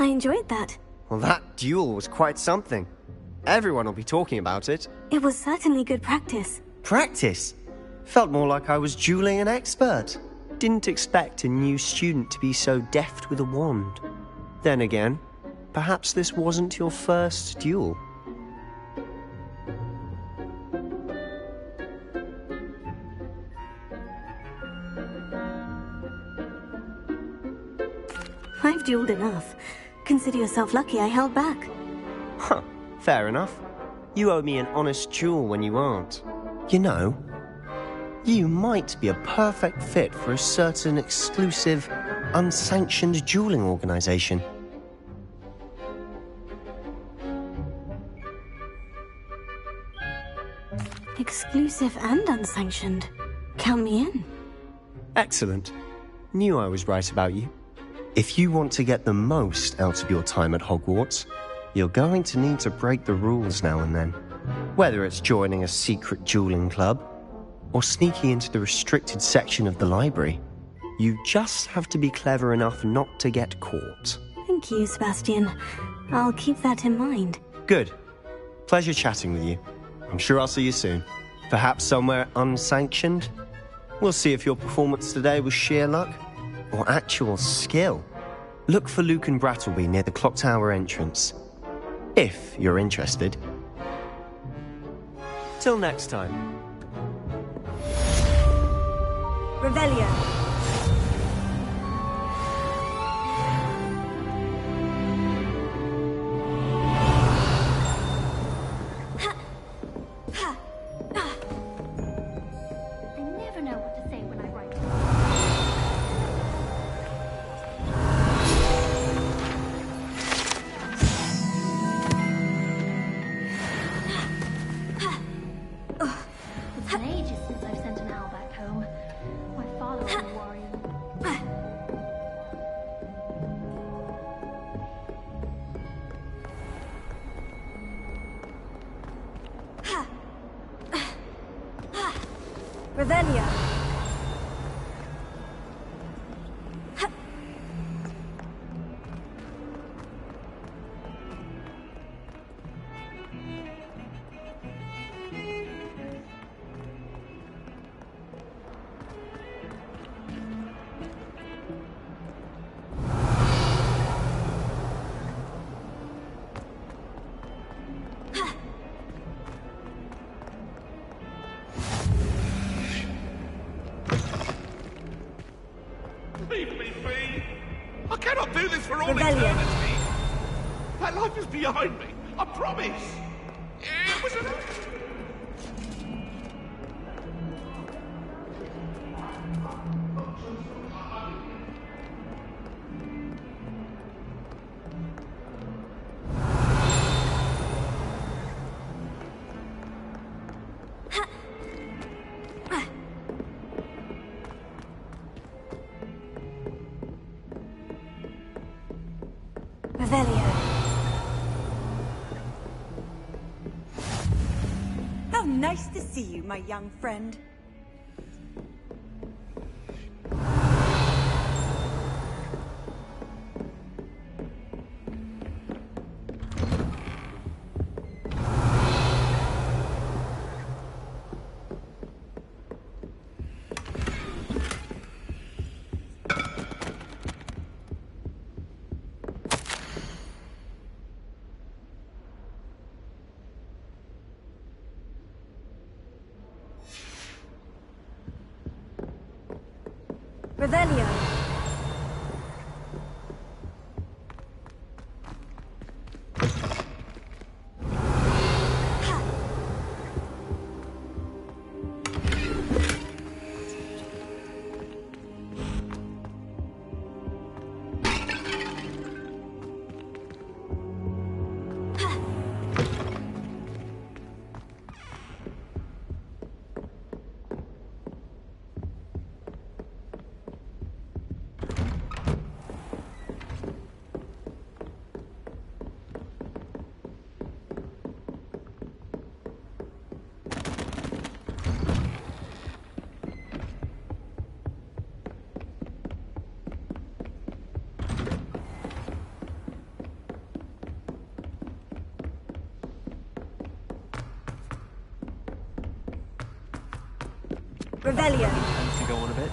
I enjoyed that. Well, that duel was quite something. Everyone will be talking about it. It was certainly good practice. Practice? Felt more like I was dueling an expert. Didn't expect a new student to be so deft with a wand. Then again, perhaps this wasn't your first duel. I've dueled enough. Consider yourself lucky I held back. Huh, fair enough. You owe me an honest duel when you aren't. You know, you might be a perfect fit for a certain exclusive, unsanctioned dueling organization. Exclusive and unsanctioned. Count me in. Excellent. Knew I was right about you. If you want to get the most out of your time at Hogwarts, you're going to need to break the rules now and then. Whether it's joining a secret dueling club, or sneaking into the restricted section of the library, you just have to be clever enough not to get caught. Thank you, Sebastian. I'll keep that in mind. Good. Pleasure chatting with you. I'm sure I'll see you soon. Perhaps somewhere unsanctioned? We'll see if your performance today was sheer luck or actual skill. Look for Luke and Brattleby near the clock tower entrance, if you're interested. Till next time. Revelio. Revelio. Leave me be! I cannot do this for all Rebellion. eternity! That life is behind me, I promise! It was an accident! Revelio. How nice to see you, my young friend. Revelio. Revelio. To go on a bit.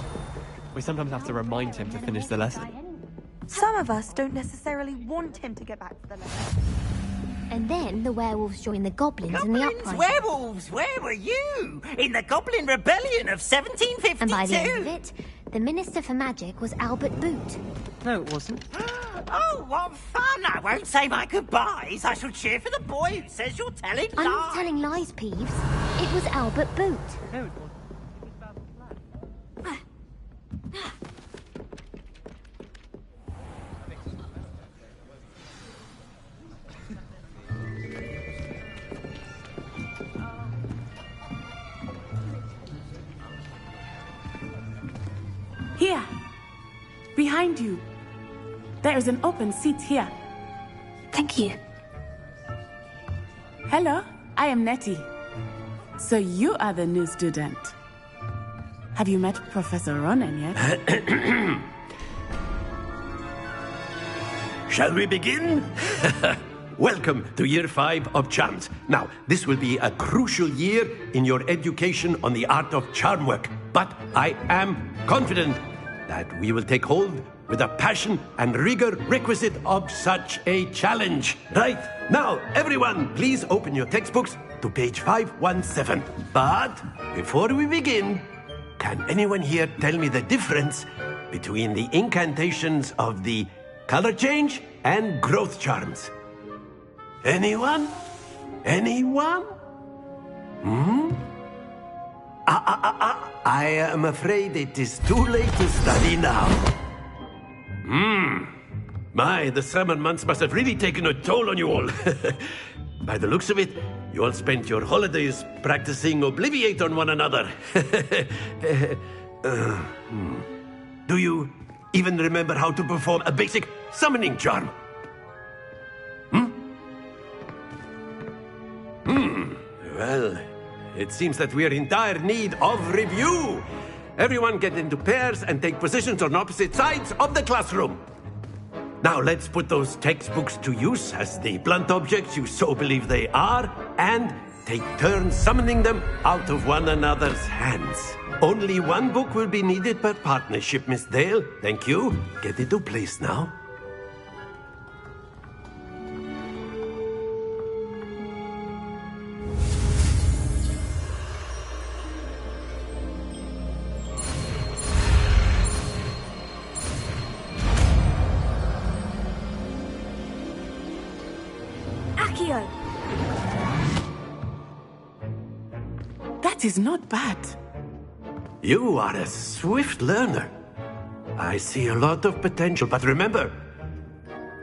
We sometimes have to remind him to finish the lesson. Some of us don't necessarily want him to get back to the lesson. And then the werewolves joined the goblins in the Goblins, uprising. werewolves, where were you? In the Goblin Rebellion of 1752? And by the end of it, the Minister for Magic was Albert Boot. No, it wasn't. Oh, what fun! I won't say my goodbyes. I shall cheer for the boy who says you're telling lies. I'm not telling lies, Peeves. It was Albert Boot. No, it wasn't. It was about the flag. Here, behind you. There is an open seat here. Thank you. Hello, I am Nettie. So you are the new student. Have you met Professor Ronan yet? Shall we begin? Welcome to Year 5 of Charms. Now, this will be a crucial year in your education on the art of charm work. But I am confident that we will take hold with the passion and rigor requisite of such a challenge. Right, now, everyone, please open your textbooks to page 517. But before we begin, can anyone here tell me the difference between the incantations of the color change and growth charms? Anyone? Anyone? I am afraid it is too late to study now. My, the summer months must have really taken a toll on you all. By the looks of it, you all spent your holidays practicing Obliviate on one another. Do you even remember how to perform a basic summoning charm? Well, it seems that we are in dire need of review. Everyone get into pairs and take positions on opposite sides of the classroom. Now let's put those textbooks to use as the blunt objects you so believe they are, and take turns summoning them out of one another's hands. Only one book will be needed per partnership, Miss Dale. Thank you. Get into place now. Accio! That is not bad. You are a swift learner. I see a lot of potential, but remember,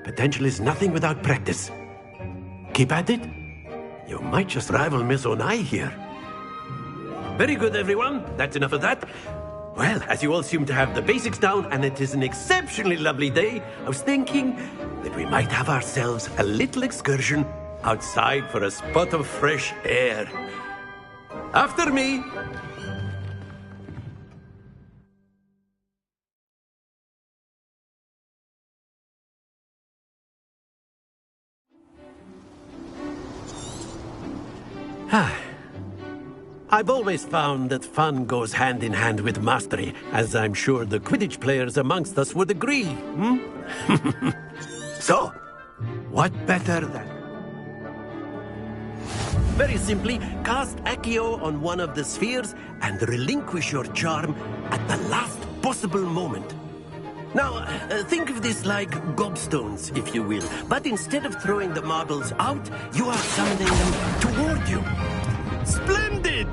potential is nothing without practice. Keep at it. You might just rival Miss Onai here. Very good, everyone. That's enough of that. Well, as you all seem to have the basics down, and it is an exceptionally lovely day, I was thinking that we might have ourselves a little excursion outside for a spot of fresh air. After me. I've always found that fun goes hand in hand with mastery, as I'm sure the Quidditch players amongst us would agree. So, what better than... Very simply, cast Accio on one of the spheres and relinquish your charm at the last possible moment. Now, think of this like gobstones, if you will. But instead of throwing the marbles out, you are summoning them toward you. Splendid!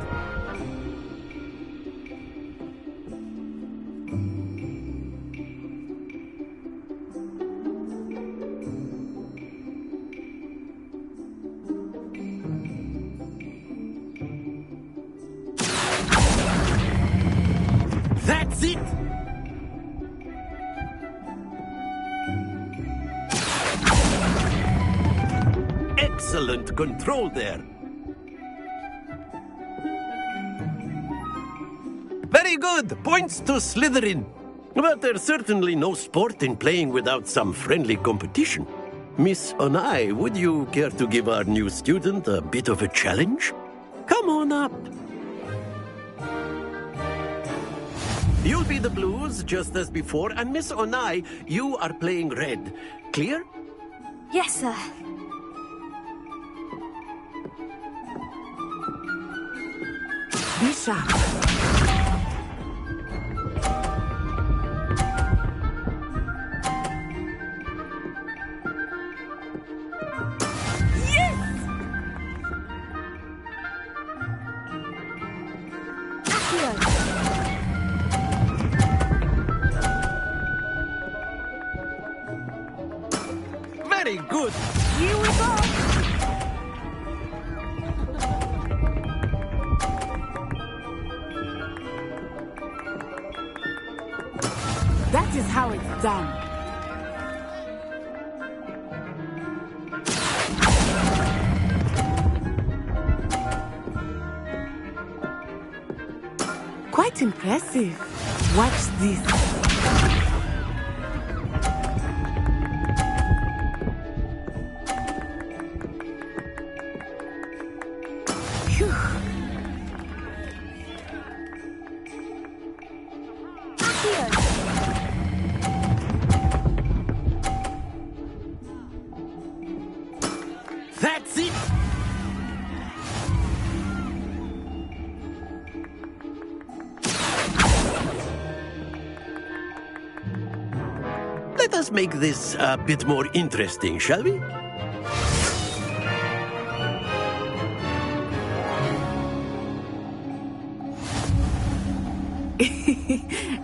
That's it! Excellent control there. Very good. Points to Slytherin. But there's certainly no sport in playing without some friendly competition. Miss Onai, would you care to give our new student a bit of a challenge? Come on up. You'll be the blues, just as before, and Miss Onai, you are playing red. Clear? Yes, sir. Be sharp. Very good. Here we go! That is how it's done. Quite impressive. Watch this. Phew. That's it. Let us make this a bit more interesting, shall we?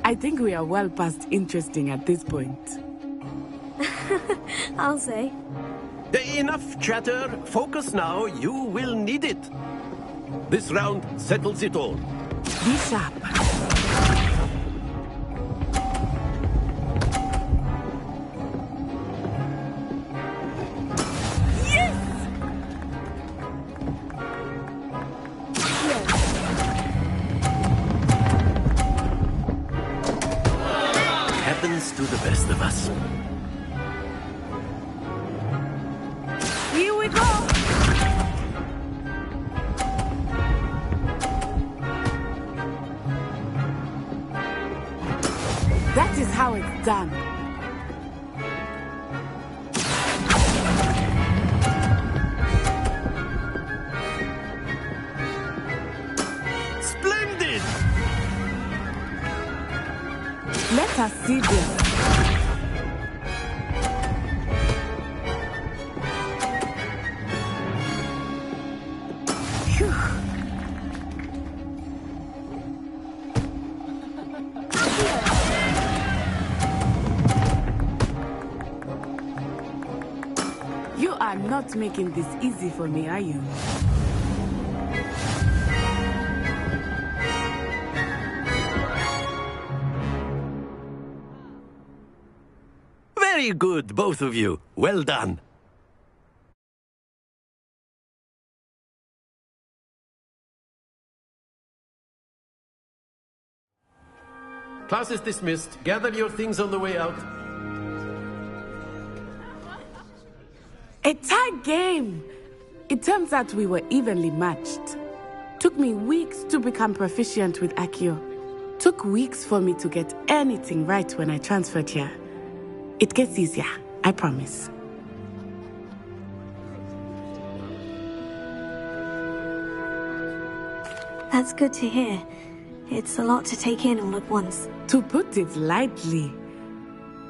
I think we are well past interesting at this point. I'll say. Enough chatter. Focus now. You will need it. This round settles it all. Be sharp. Happens to the best of us. Here we go! That is how it's done. Splendid! Let us see this. Phew. You are not making this easy for me, are you? Very good, both of you. Well done. Class is dismissed. Gather your things on the way out. A tie game! It turns out we were evenly matched. Took me weeks to become proficient with Accio. Took weeks for me to get anything right when I transferred here. It gets easier, I promise. That's good to hear. It's a lot to take in all at once. To put it lightly,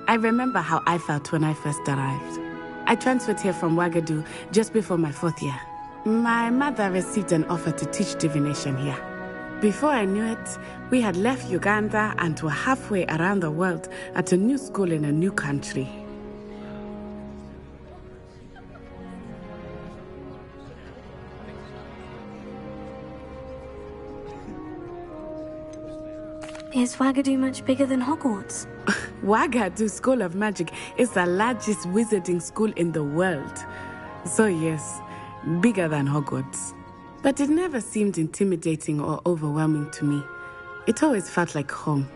I remember how I felt when I first arrived. I transferred here from Ouagadougou just before my 4th year. My mother received an offer to teach divination here. Before I knew it, we had left Uganda and were halfway around the world at a new school in a new country. Is Ouagadougou much bigger than Hogwarts? Ouagadougou School of Magic is the largest wizarding school in the world. So yes, bigger than Hogwarts. But it never seemed intimidating or overwhelming to me. It always felt like home.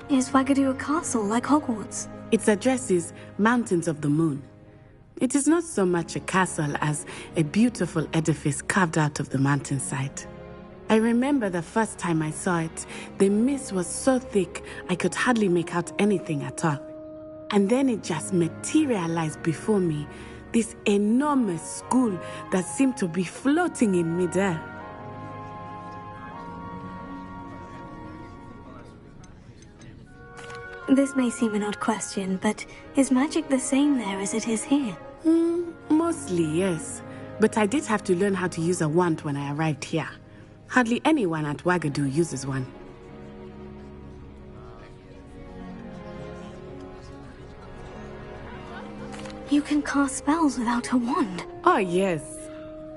Is Ouagadougou a castle like Hogwarts? Its address is Mountains of the Moon. It is not so much a castle as a beautiful edifice carved out of the mountainside. I remember the first time I saw it, the mist was so thick I could hardly make out anything at all. And then it just materialized before me, this enormous school that seemed to be floating in midair. This may seem an odd question, but is magic the same there as it is here? Mostly, yes. But I did have to learn how to use a wand when I arrived here. Hardly anyone at Wagadu uses one. You can cast spells without a wand. Oh, yes.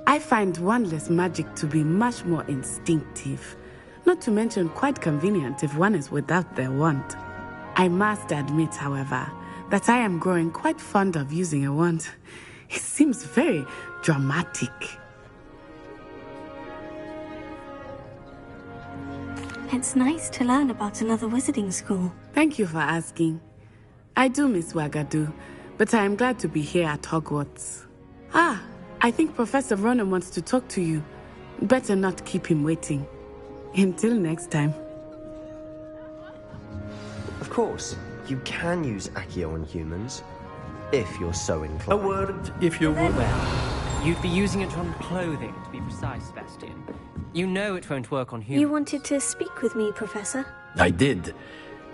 I find wandless magic to be much more instinctive. Not to mention quite convenient if one is without their wand. I must admit, however, that I am growing quite fond of using a wand. It seems very dramatic. It's nice to learn about another wizarding school. Thank you for asking. I do miss Wagadu, but I am glad to be here at Hogwarts. I think Professor Ronan wants to talk to you. Better not keep him waiting. Until next time. Of course, you can use Accio on humans, if you're so inclined. A word, if you would. Well, you'd be using it on clothing, to be precise, Sebastian. You know it won't work on humans. You wanted to speak with me, Professor? I did.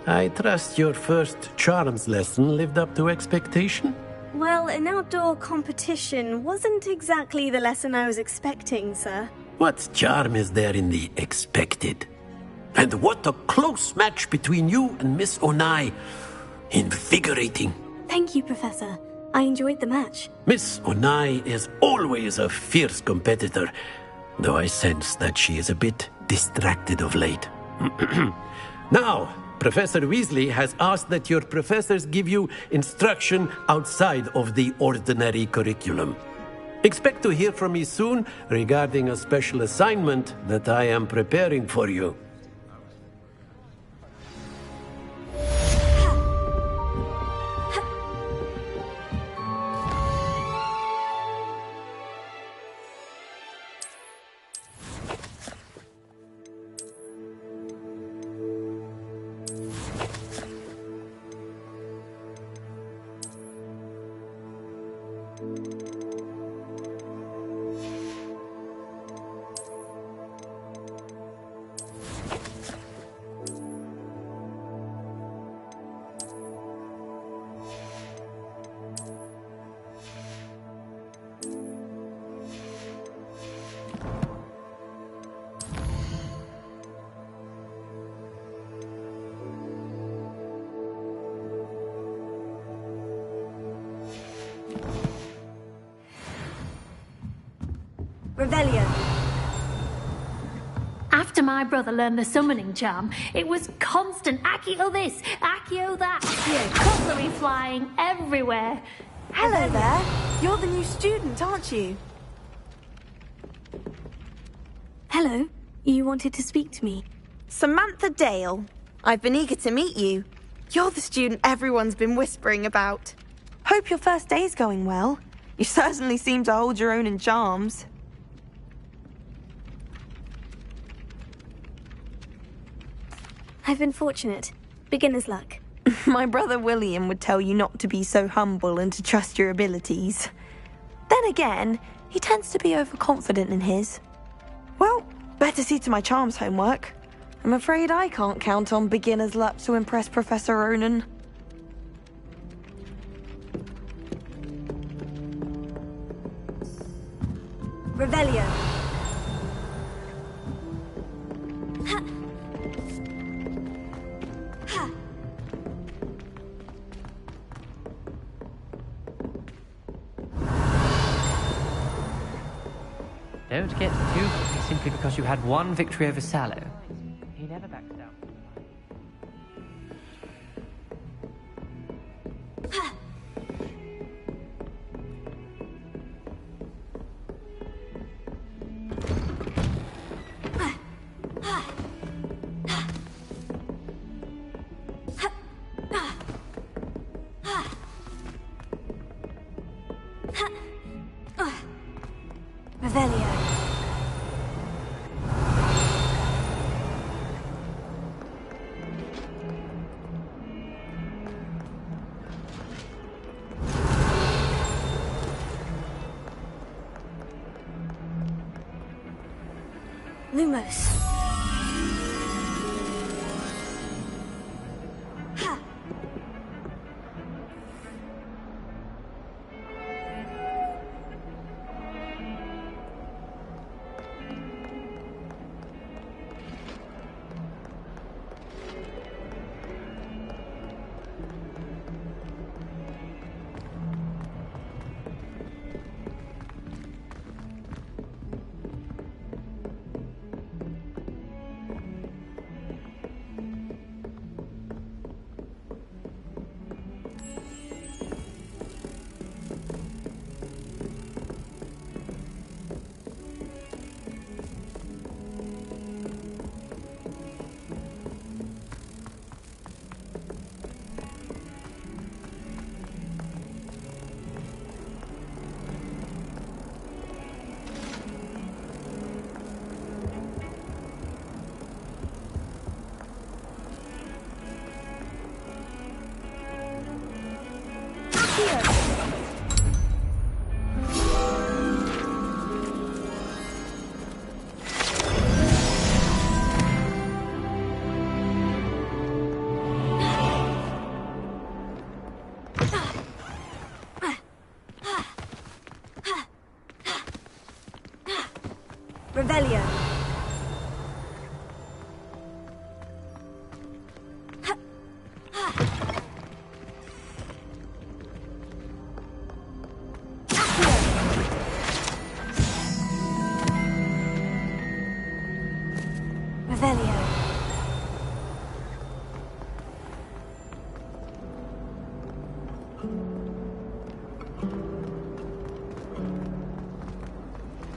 I trust your first charms lesson lived up to expectation? Well, an outdoor competition wasn't exactly the lesson I was expecting, sir. What charm is there in the expected? And what a close match between you and Miss Onai. Invigorating. Thank you, Professor. I enjoyed the match. Miss Onai is always a fierce competitor, though I sense that she is a bit distracted of late. Now, Professor Weasley has asked that your professors give you instruction outside of the ordinary curriculum. Expect to hear from me soon regarding a special assignment that I am preparing for you. Revelio. After my brother learned the summoning charm, it was constant Accio this, Accio that, cutlery flying everywhere. Hello there. You're the new student, aren't you? Hello. You wanted to speak to me? Samantha Dale. I've been eager to meet you. You're the student everyone's been whispering about. Hope your first day's going well. You certainly seem to hold your own in charms. I've been fortunate. Beginner's luck. My brother William would tell you not to be so humble and to trust your abilities. Then again, he tends to be overconfident in his. Well, better see to my charms homework. I'm afraid I can't count on beginner's luck to impress Professor Ronan. Revelio. Don't get too cocky simply because you had one victory over Sallow. He never backs down. Revelio. Lumos. Revelio. Revelio.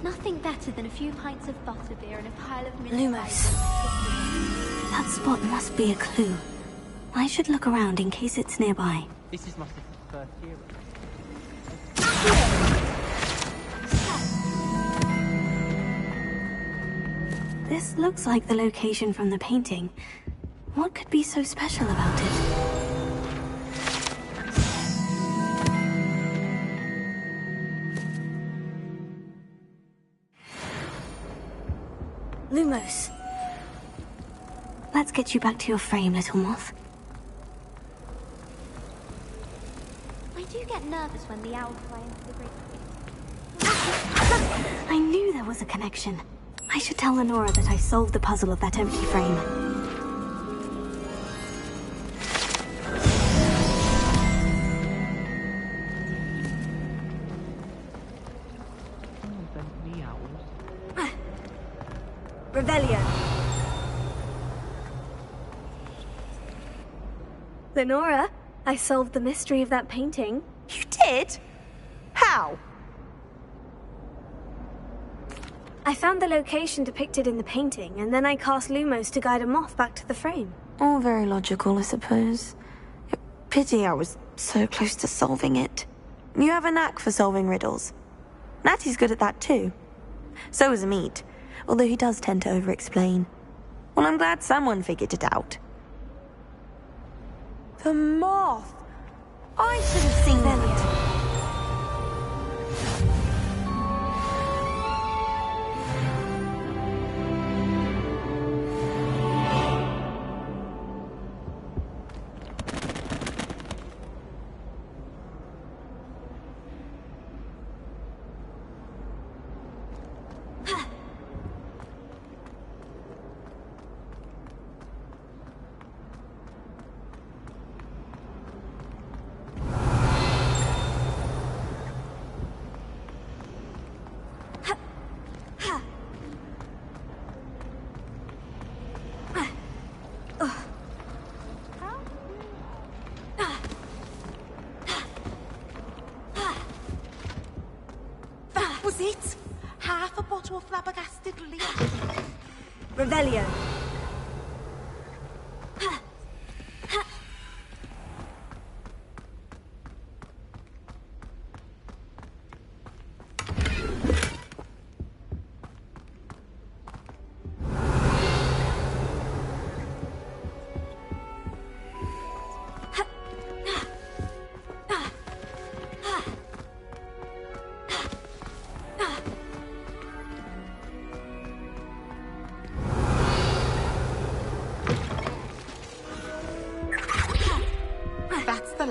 Nothing better than a few pints of butterbeer and a pile of Lumos. That spot must be a clue. I should look around in case it's nearby. This is my first year. This looks like the location from the painting. What could be so special about it? Lumos. Let's get you back to your frame, little moth. I do get nervous when the owl fly into the great... I knew there was a connection. I should tell Lenora that I solved the puzzle of that empty frame. Revelio. Lenora, I solved the mystery of that painting. You did? How? I found the location depicted in the painting, and then I cast Lumos to guide a moth back to the frame. All very logical, I suppose. Pity I was so close to solving it. You have a knack for solving riddles. Natty's good at that too. So is Amit, although he does tend to over-explain. Well, I'm glad someone figured it out. The moth! I should have seen that. Was it? Half a bottle of flabbergasted leaf. Revelio.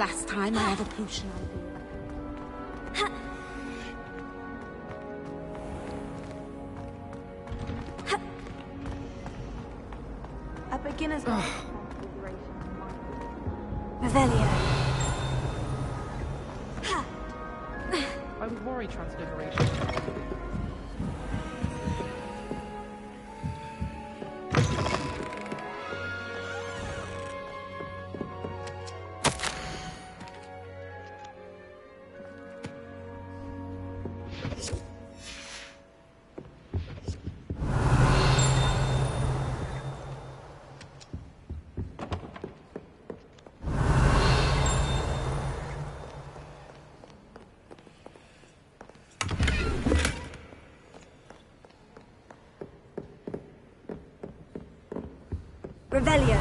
last time I have a potion idea. A beginner's Revelio. I would worry Transfiguration. Revelio.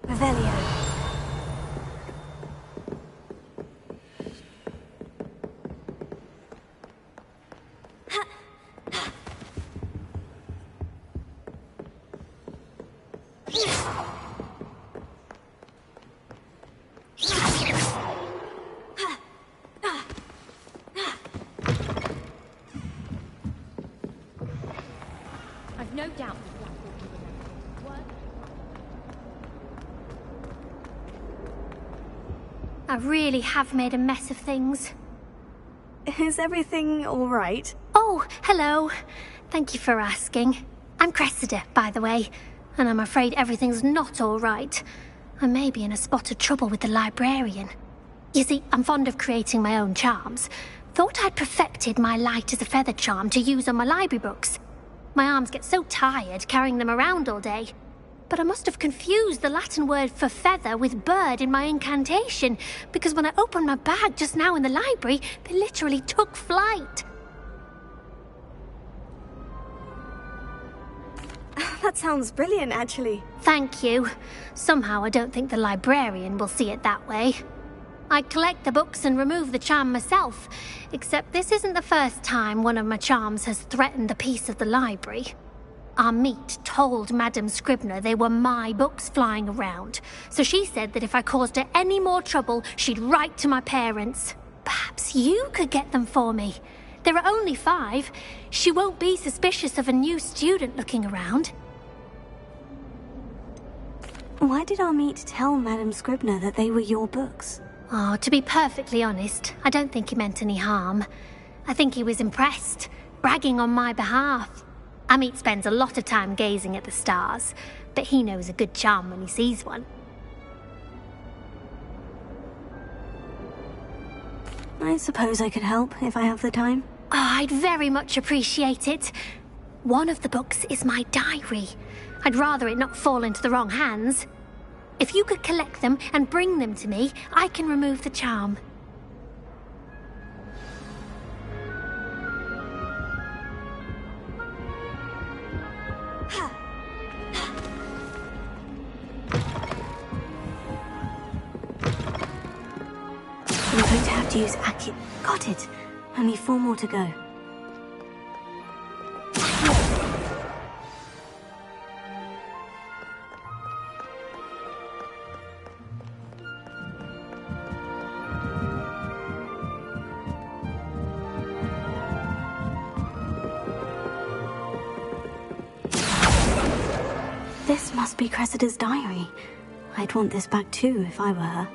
Revelio. I've no doubt that Black will do it. What? I really have made a mess of things. Is everything all right? Oh, hello. Thank you for asking. I'm Cressida, by the way, and I'm afraid everything's not all right. I may be in a spot of trouble with the librarian. You see, I'm fond of creating my own charms. Thought I'd perfected my light as a feather charm to use on my library books. My arms get so tired carrying them around all day. But I must have confused the Latin word for feather with bird in my incantation, because when I opened my bag just now in the library, they literally took flight. That sounds brilliant, actually. Thank you. Somehow I don't think the librarian will see it that way. I collect the books and remove the charm myself, except this isn't the first time one of my charms has threatened the peace of the library. Our meet told Madame Scribner they were my books flying around, so she said that if I caused her any more trouble, she'd write to my parents. Perhaps you could get them for me. There are only 5. She won't be suspicious of a new student looking around. Why did our meet tell Madame Scribner that they were your books? Oh, to be perfectly honest, I don't think he meant any harm. I think he was impressed, bragging on my behalf. Amit spends a lot of time gazing at the stars, but he knows a good charm when he sees one. I suppose I could help if I have the time. Oh, I'd very much appreciate it. One of the books is my diary. I'd rather it not fall into the wrong hands. If you could collect them and bring them to me, I can remove the charm. I'm going to have to use Aki. Got it. Only 4 more to go. This must be Cressida's diary. I'd want this back too if I were her.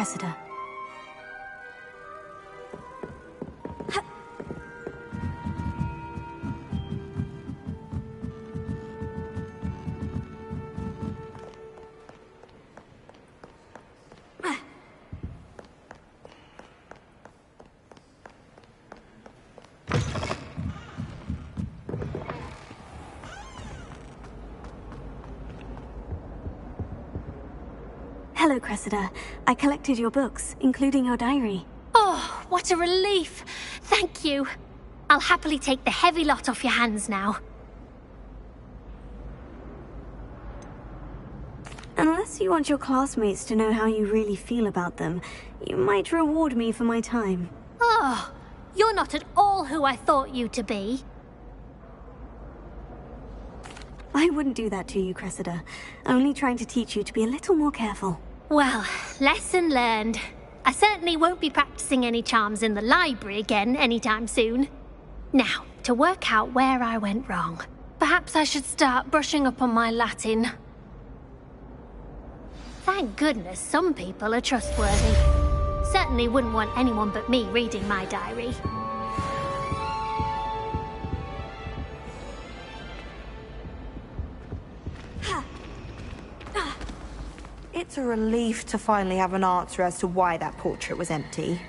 Cressida. Hello, Cressida. I collected your books, including your diary. Oh, what a relief. Thank you. I'll happily take the heavy lot off your hands now. Unless you want your classmates to know how you really feel about them, you might reward me for my time. Oh, you're not at all who I thought you to be. I wouldn't do that to you, Cressida. Only trying to teach you to be a little more careful. Well, lesson learned. I certainly won't be practicing any charms in the library again anytime soon. Now, to work out where I went wrong. Perhaps I should start brushing up on my Latin. Thank goodness some people are trustworthy. Certainly wouldn't want anyone but me reading my diary. It's a relief to finally have an answer as to why that portrait was empty.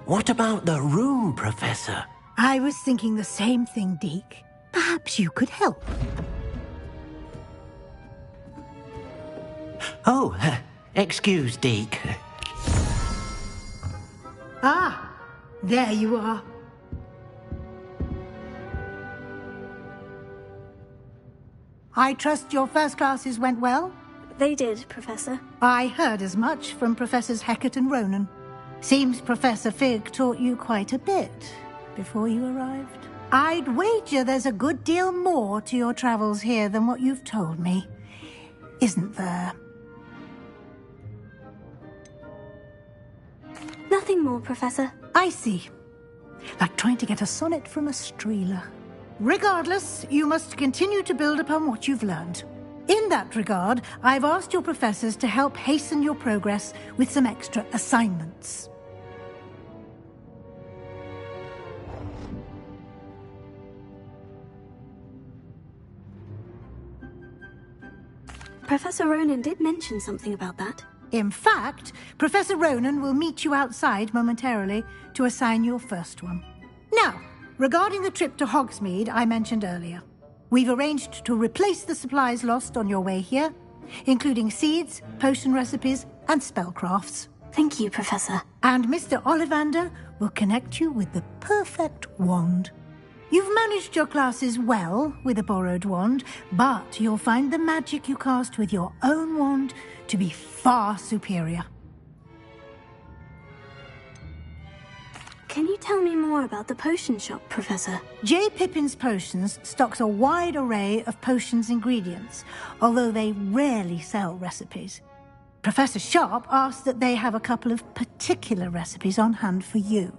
What about the room, Professor? I was thinking the same thing, Deke. Perhaps you could help. Oh, excuse, Deke. Ah, there you are. I trust your first classes went well? They did, Professor. I heard as much from Professors Hecat and Ronan. Seems Professor Fig taught you quite a bit before you arrived. I'd wager there's a good deal more to your travels here than what you've told me. Isn't there? Nothing more, Professor. I see. Like trying to get a sonnet from a streeler. Regardless, you must continue to build upon what you've learned. In that regard, I've asked your professors to help hasten your progress with some extra assignments. Professor Ronan did mention something about that. In fact, Professor Ronan will meet you outside momentarily to assign your first one. Now, regarding the trip to Hogsmeade I mentioned earlier, we've arranged to replace the supplies lost on your way here, including seeds, potion recipes, and spellcrafts. Thank you, Professor. And Mr. Ollivander will connect you with the perfect wand. You've managed your classes well with a borrowed wand, but you'll find the magic you cast with your own wand to be far superior. Can you tell me more about the potion shop, Professor? J. Pippin's Potions stocks a wide array of potions ingredients, although they rarely sell recipes. Professor Sharp asked that they have a couple of particular recipes on hand for you.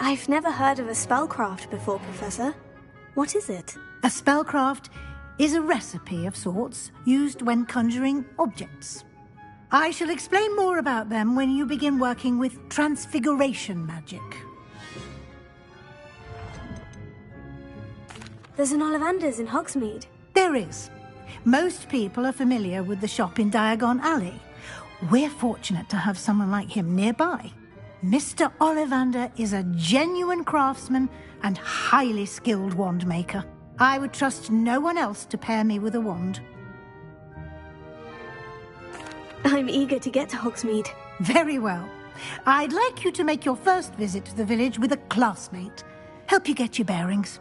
I've never heard of a spellcraft before, Professor. What is it? A spellcraft is a recipe of sorts used when conjuring objects. I shall explain more about them when you begin working with transfiguration magic. There's an Ollivander's in Hogsmeade. There is. Most people are familiar with the shop in Diagon Alley. We're fortunate to have someone like him nearby. Mr. Ollivander is a genuine craftsman and highly skilled wand maker. I would trust no one else to pair me with a wand. I'm eager to get to Hogsmeade. Very well. I'd like you to make your first visit to the village with a classmate. Help you get your bearings.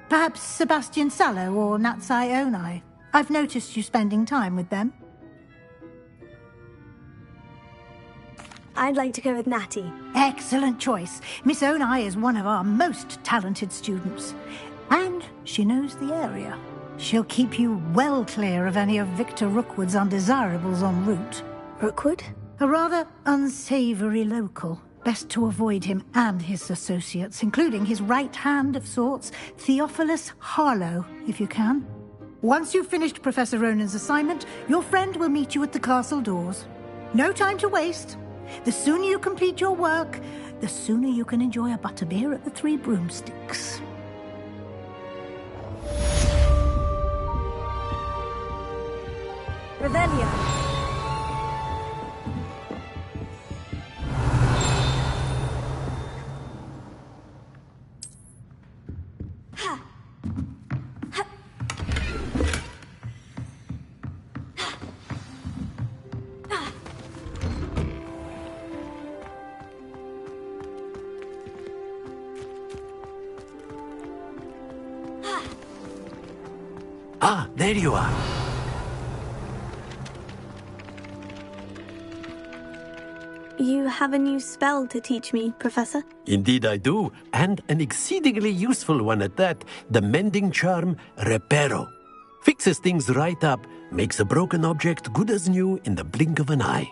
Perhaps Sebastian Sallow or Natsai Onai. I've noticed you spending time with them. I'd like to go with Natty. Excellent choice. Miss Onai is one of our most talented students. And she knows the area. She'll keep you well clear of any of Victor Rookwood's undesirables en route. Rookwood? A rather unsavoury local. Best to avoid him and his associates, including his right hand of sorts, Theophilus Harlow, if you can. Once you've finished Professor Ronan's assignment, your friend will meet you at the castle doors. No time to waste. The sooner you complete your work, the sooner you can enjoy a butterbeer at the Three Broomsticks. Revelio. Ah, there you are. You have a new spell to teach me, Professor? Indeed I do, and an exceedingly useful one at that, the mending charm Reparo. Fixes things right up, makes a broken object good as new in the blink of an eye.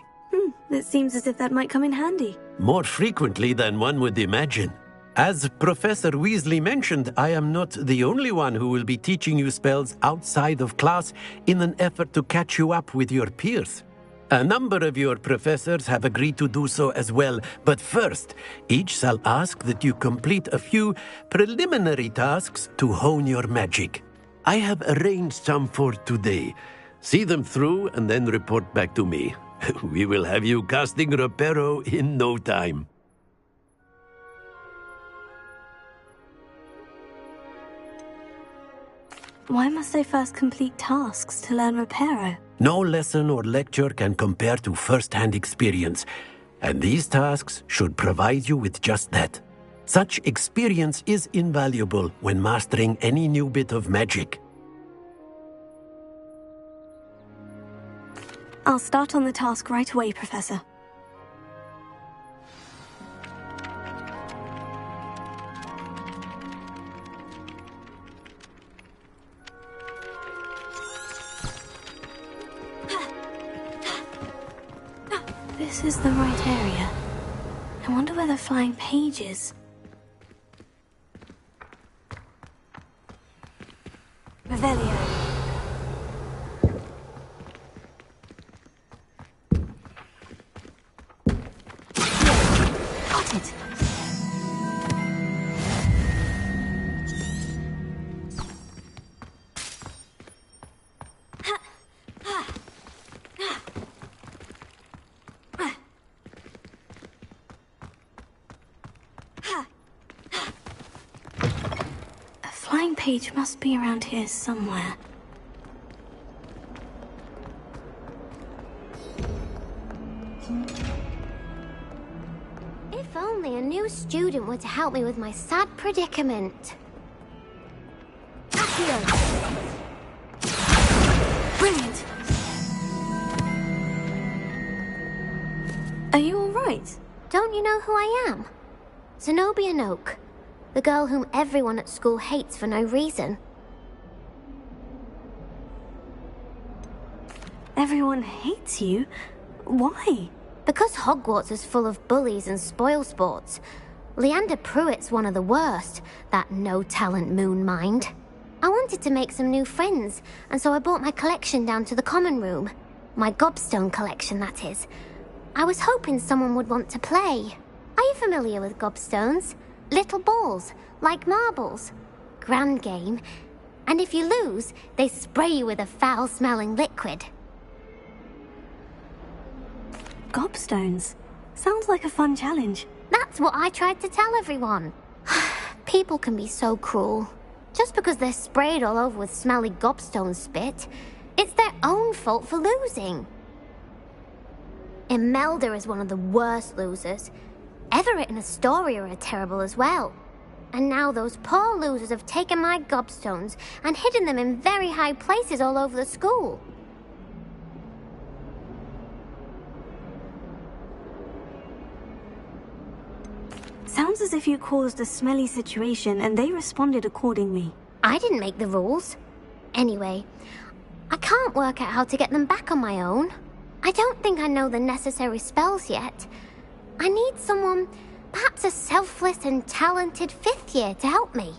It seems as if that might come in handy. More frequently than one would imagine. As Professor Weasley mentioned, I am not the only one who will be teaching you spells outside of class in an effort to catch you up with your peers. A number of your professors have agreed to do so as well, but first, each shall ask that you complete a few preliminary tasks to hone your magic. I have arranged some for today. See them through and then report back to me. We will have you casting Reparo in no time. Why must I first complete tasks to learn Reparo? No lesson or lecture can compare to first-hand experience, and these tasks should provide you with just that. Such experience is invaluable when mastering any new bit of magic. I'll start on the task right away, Professor. This is the right area. I wonder where the flying page is. Revelio. Got it. Page must be around here somewhere. If only a new student were to help me with my sad predicament. Accio! Brilliant! Are you all right? Don't you know who I am? Zenobia Noak. The girl whom everyone at school hates for no reason. Everyone hates you? Why? Because Hogwarts is full of bullies and spoilsports. Leander Pruitt's one of the worst, that no-talent moon mind. I wanted to make some new friends, and so I brought my collection down to the common room. My gobstone collection, that is. I was hoping someone would want to play. Are you familiar with gobstones? Little balls, like marbles. Grand game. And if you lose, they spray you with a foul-smelling liquid. Gobstones? Sounds like a fun challenge. That's what I tried to tell everyone. People can be so cruel. Just because they're sprayed all over with smelly gobstone spit, it's their own fault for losing. Imelda is one of the worst losers. Everett and Astoria are terrible as well. And now those poor losers have taken my gobstones and hidden them in very high places all over the school. Sounds as if you caused a smelly situation and they responded accordingly. I didn't make the rules. Anyway, I can't work out how to get them back on my own. I don't think I know the necessary spells yet. I need someone, perhaps a selfless and talented 5th year to help me.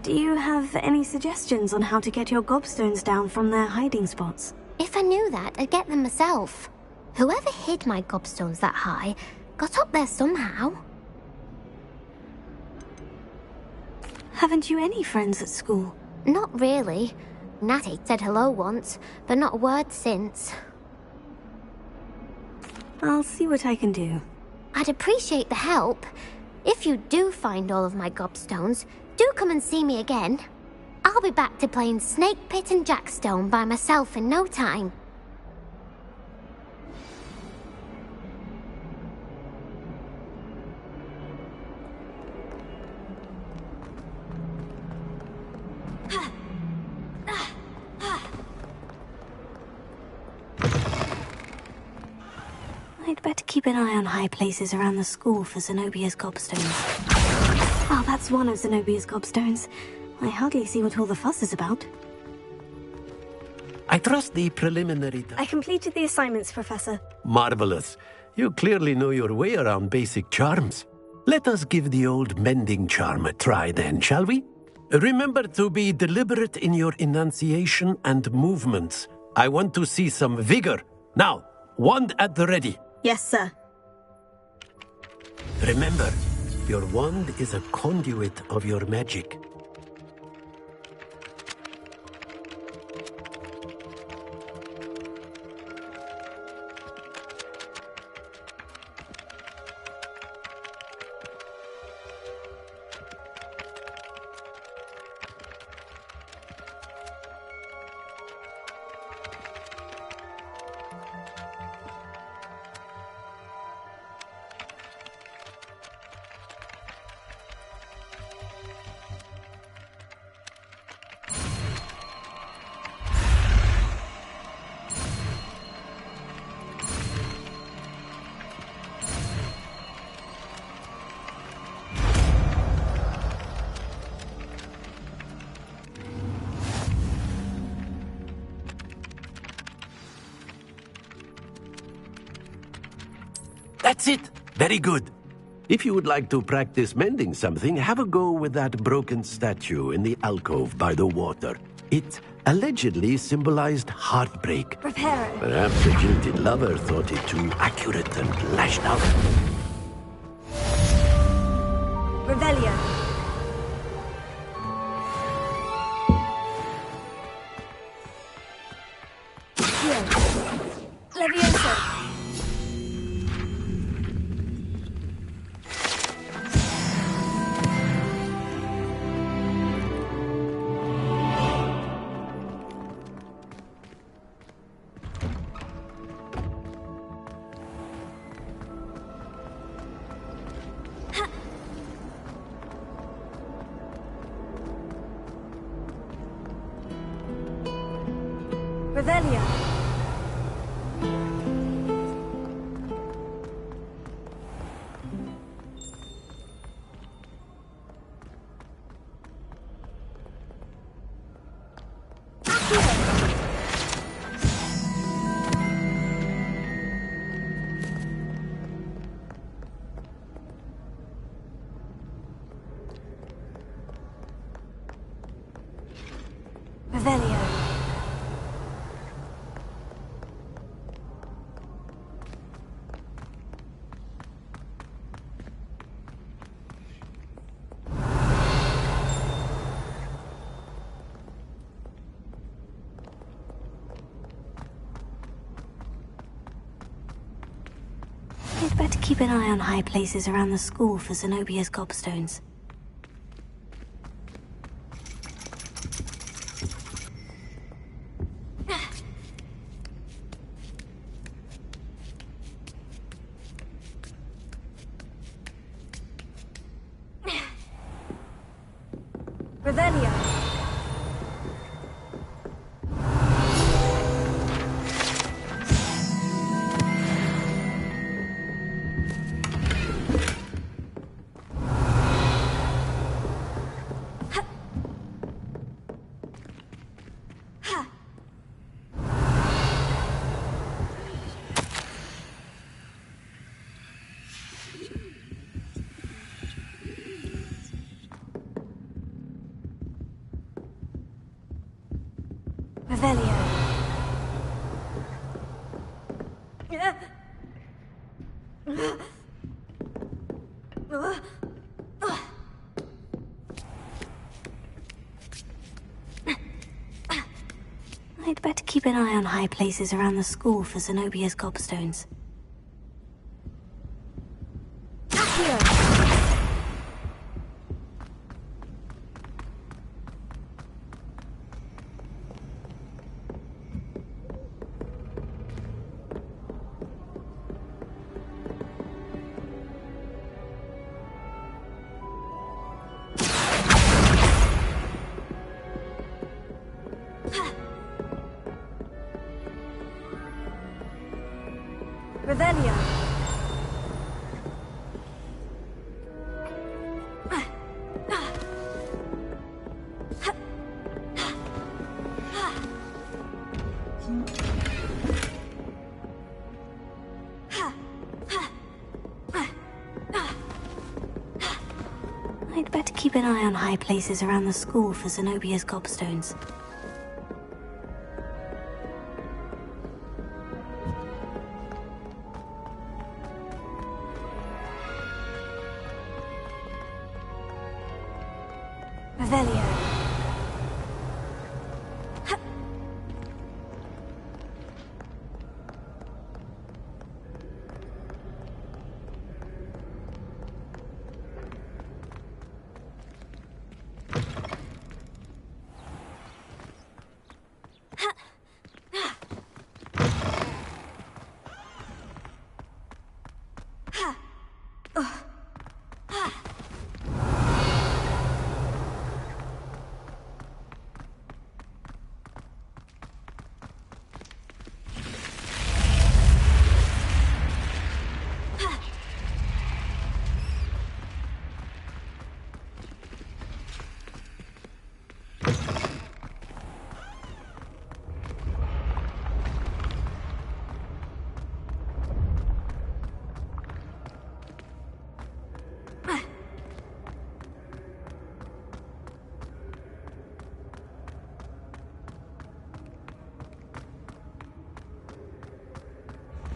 Do you have any suggestions on how to get your gobstones down from their hiding spots? If I knew that, I'd get them myself. Whoever hid my gobstones that high got up there somehow. Haven't you any friends at school? Not really. Natty said hello once, but not a word since. I'll see what I can do. I'd appreciate the help. If you do find all of my gobstones, do come and see me again. I'll be back to playing Snake Pit and Jackstone by myself in no time. I'd better keep an eye on high places around the school for Zenobia's gobstones. Oh, that's one of Zenobia's gobstones. I hardly see what all the fuss is about. I trust the preliminary... I completed the assignments, Professor. Marvelous. You clearly know your way around basic charms. Let us give the old mending charm a try then, shall we? Remember to be deliberate in your enunciation and movements. I want to see some vigor. Now, wand at the ready. Yes, sir. Remember, your wand is a conduit of your magic. That's it. Very good. If you would like to practice mending something, have a go with that broken statue in the alcove by the water. It allegedly symbolized heartbreak. Repair it. Perhaps the jilted lover thought it too accurate and lashed out. Revelio. Here. Levioso. Revelio. Revelio. better keep an eye on high places around the school for Zenobia's gobstones. Revelio. Revelio. I'd better keep an eye on high places around the school for Zenobia's gobstones. Revelio. I'd better keep an eye on high places around the school for Zenobia's gobstones. Revelio.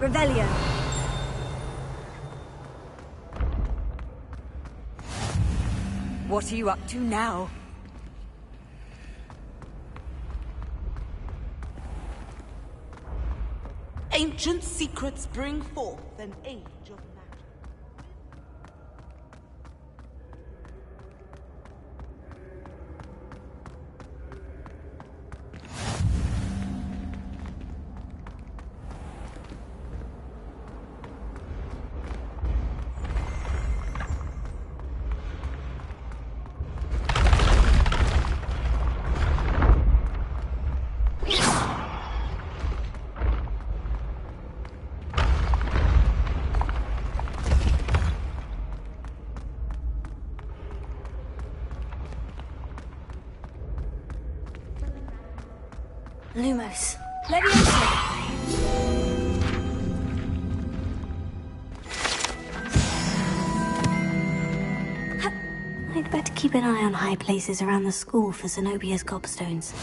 Revelio. What are you up to now? Ancient secrets bring forth an age of magic. Lumos. I'd better keep an eye on high places around the school for Zenobia's gobstones.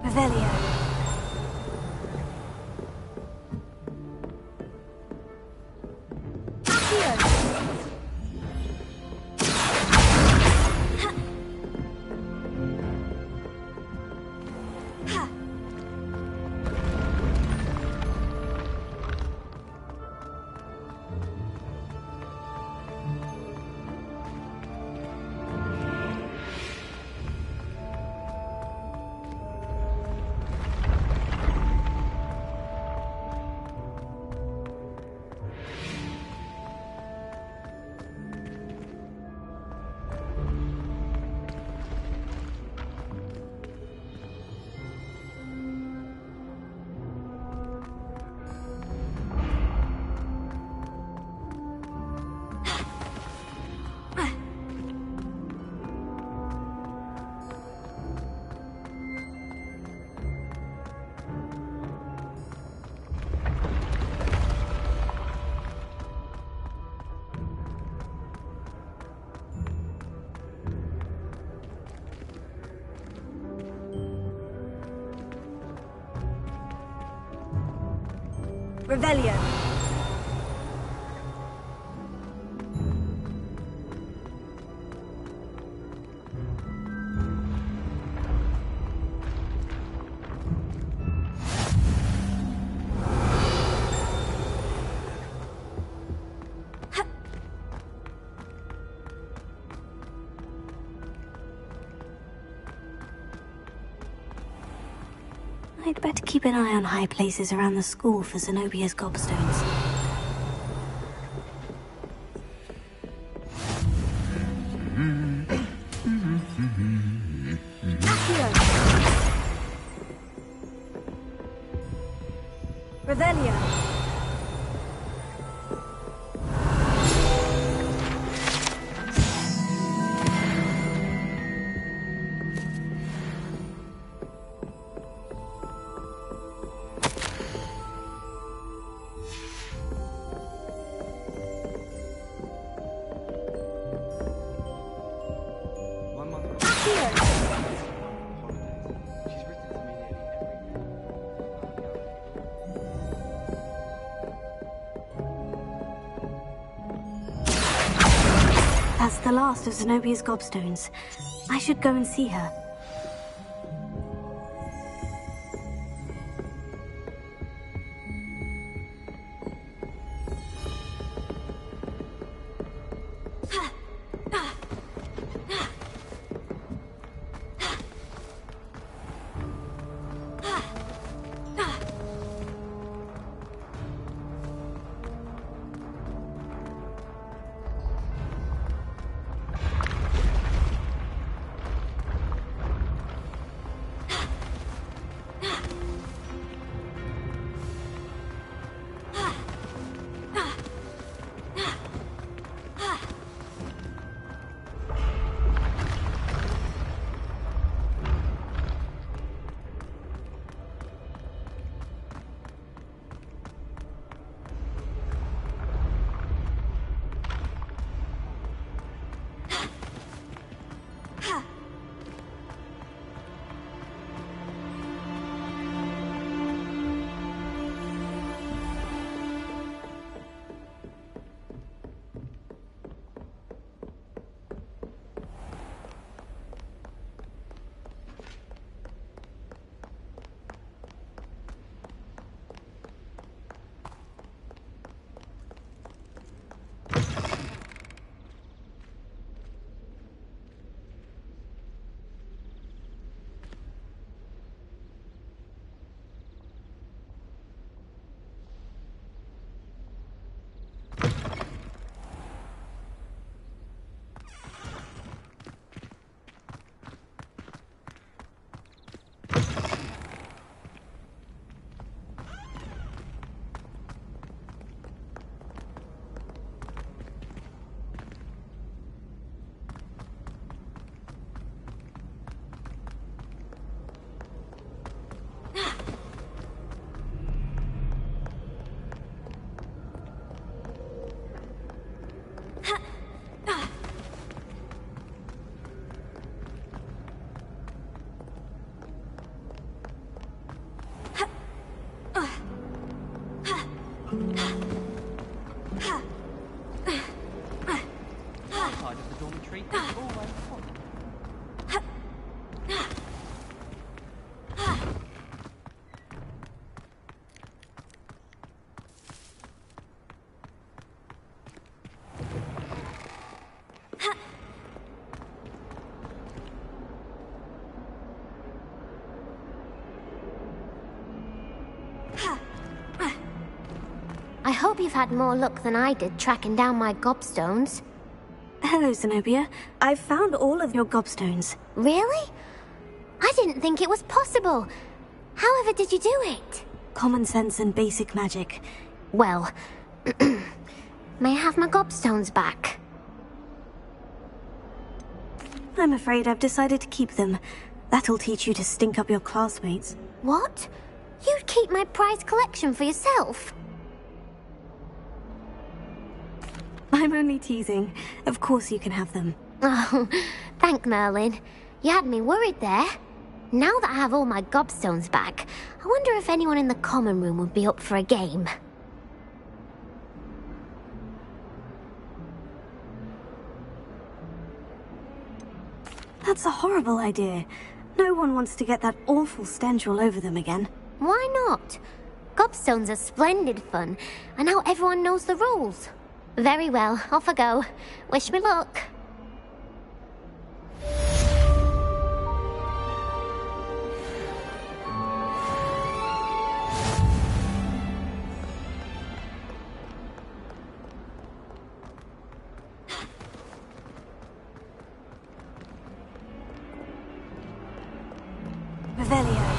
Revelio. Revelio. I'd better keep an eye on high places around the school for Zenobia's gobstones. Revelio. That's the last of Zenobia's gobstones. I should go and see her. I hope you've had more luck than I did tracking down my gobstones. Hello, Zenobia. I've found all of your gobstones. Really? I didn't think it was possible. However did you do it? Common sense and basic magic. Well, may I have my gobstones back? I'm afraid I've decided to keep them. That'll teach you to stink up your classmates. What? You'd keep my prized collection for yourself? I'm only teasing. Of course you can have them. Oh, thank Merlin. You had me worried there. Now that I have all my gobstones back, I wonder if anyone in the common room would be up for a game. That's a horrible idea. No one wants to get that awful stench all over them again. Why not? Gobstones are splendid fun, and now everyone knows the rules. Very well, off I go. Wish me luck. Revelio.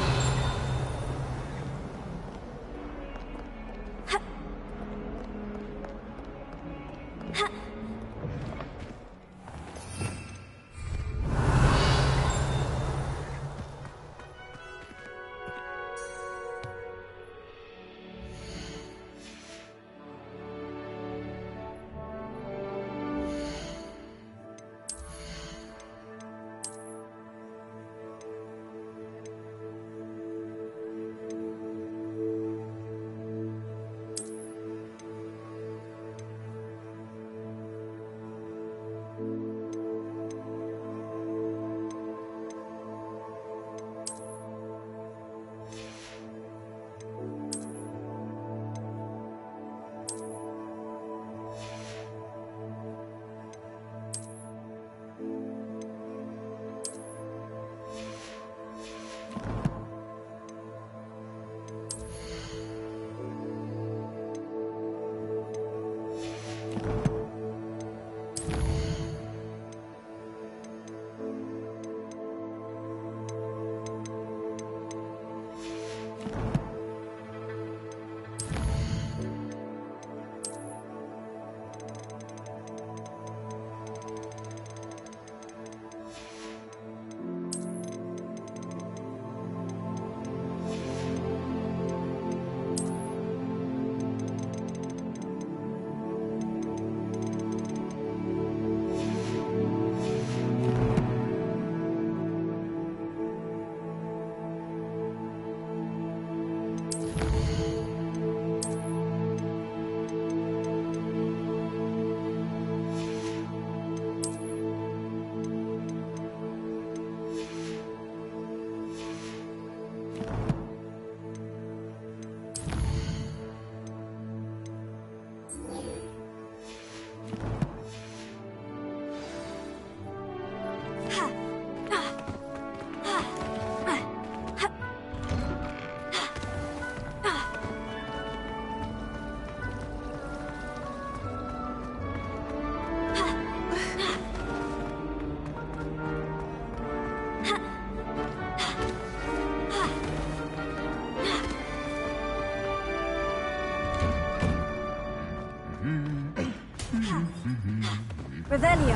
Revelio.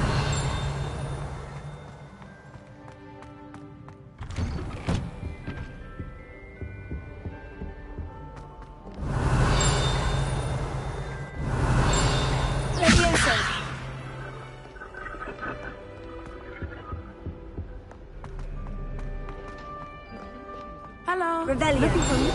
Levioso. Hello. Revelio. Looking for me?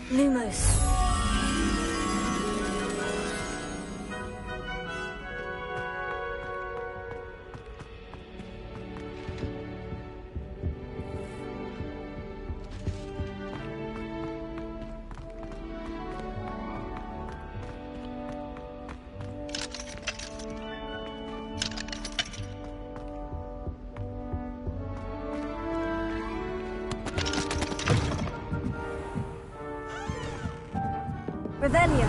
Lumos. Revelio.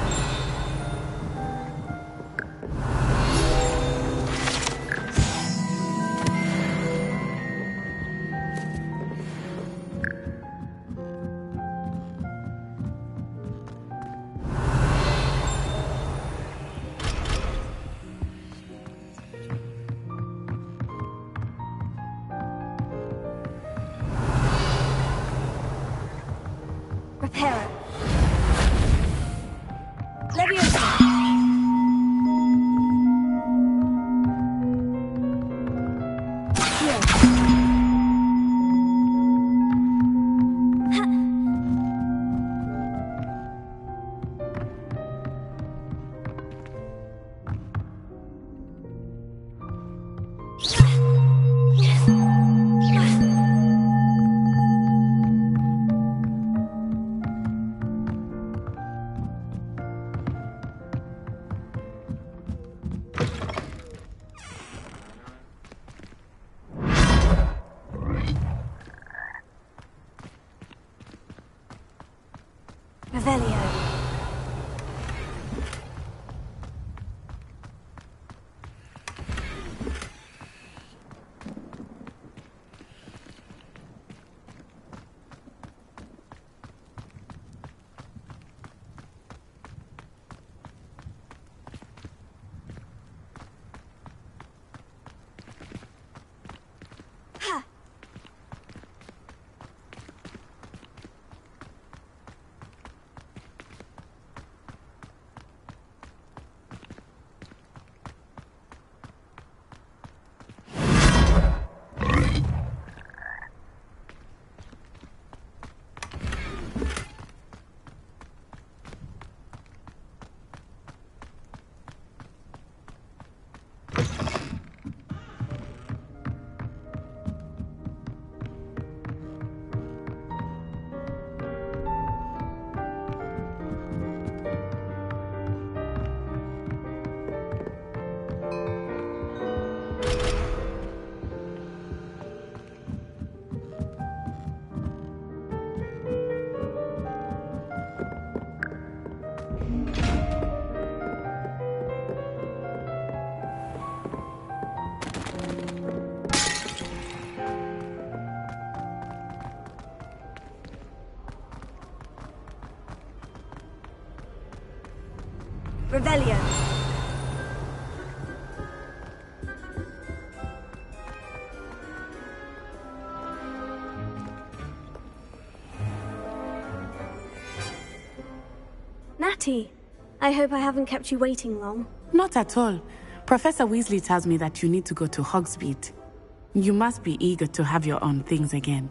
Revelio. Natty, I hope I haven't kept you waiting long. Not at all. Professor Weasley tells me that you need to go to Hogsmeade. You must be eager to have your own things again.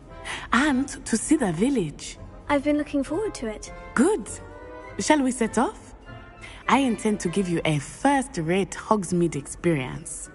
And to see the village. I've been looking forward to it. Good. Shall we set off? I intend to give you a first-rate Hogsmeade experience.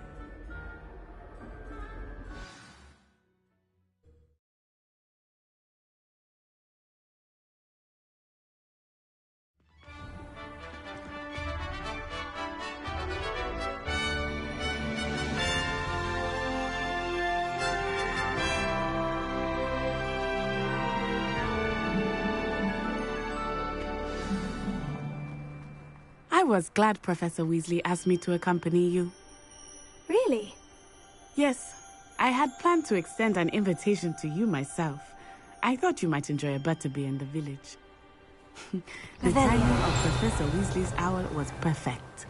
I was glad Professor Weasley asked me to accompany you. Really? Yes. I had planned to extend an invitation to you myself. I thought you might enjoy a butterbeer in the village. The timing of Professor Weasley's owl was perfect.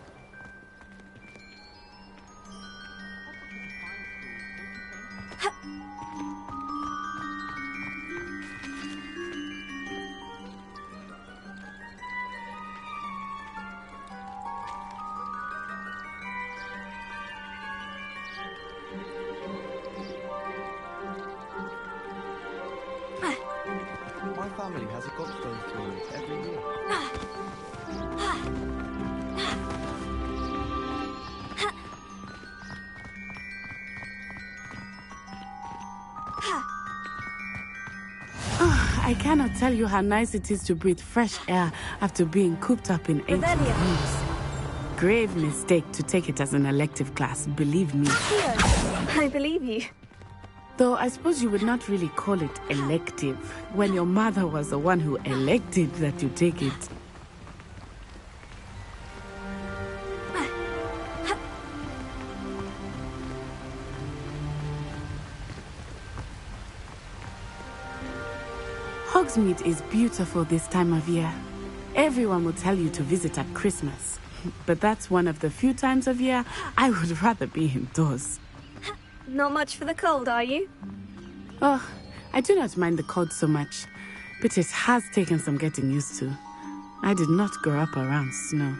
My family has a gobstone tournament every year. I cannot tell you how nice it is to breathe fresh air after being cooped up in ancient rooms. Grave mistake to take it as an elective class, believe me. I believe you. Though I suppose you would not really call it elective when your mother was the one who elected that you take it. Hogsmeade is beautiful this time of year. Everyone will tell you to visit at Christmas. But that's one of the few times of year I would rather be indoors. Not much for the cold, are you? Oh, I do not mind the cold so much, but it has taken some getting used to. I did not grow up around snow.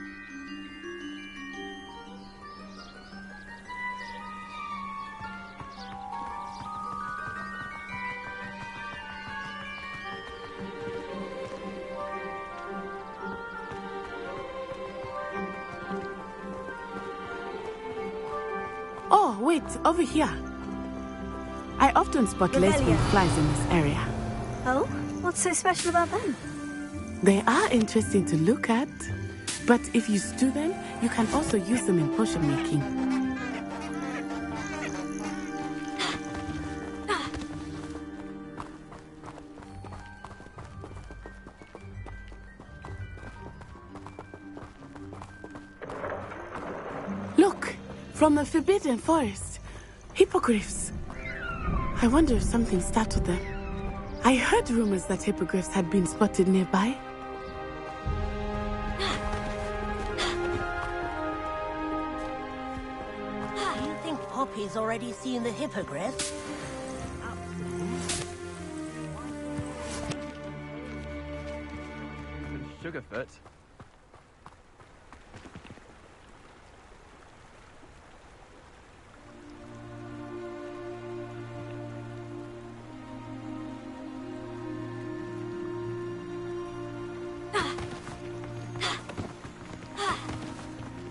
Oh, wait, over here. I often spot lesbian flies in this area. Oh? What's so special about them? They are interesting to look at, but if you stew them, you can also use them in potion making. Look, from the Forbidden Forest, hippogriffs. I wonder if something startled them. I heard rumors that hippogriffs had been spotted nearby. Do you think Poppy's already seen the hippogriff? Sugarfoot.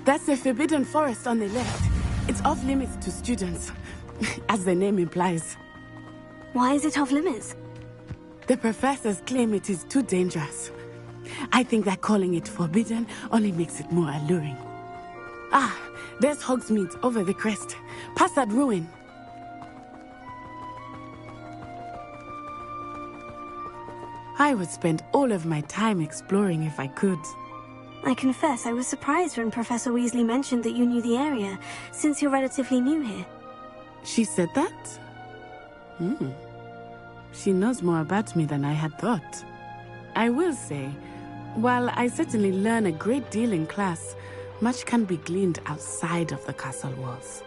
That's the Forbidden Forest on the left. It's off limits to students, as the name implies. Why is it off limits? The professors claim it is too dangerous. I think that calling it forbidden only makes it more alluring. Ah, there's Hogsmeade over the crest. Past that ruin. I would spend all of my time exploring if I could. I confess I was surprised when Professor Weasley mentioned that you knew the area, since you're relatively new here. She said that? She knows more about me than I had thought. I will say, while I certainly learn a great deal in class, Much can be gleaned outside of the castle walls.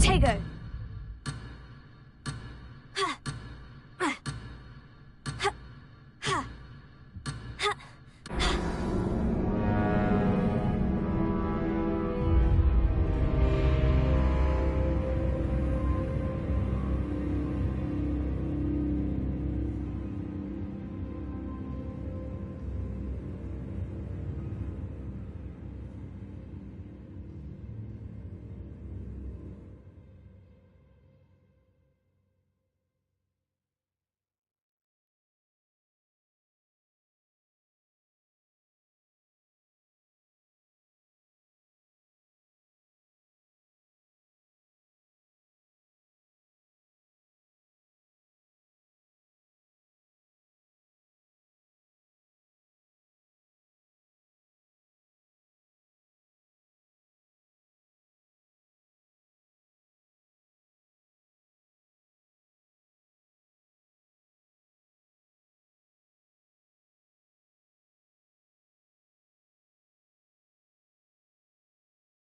Protego!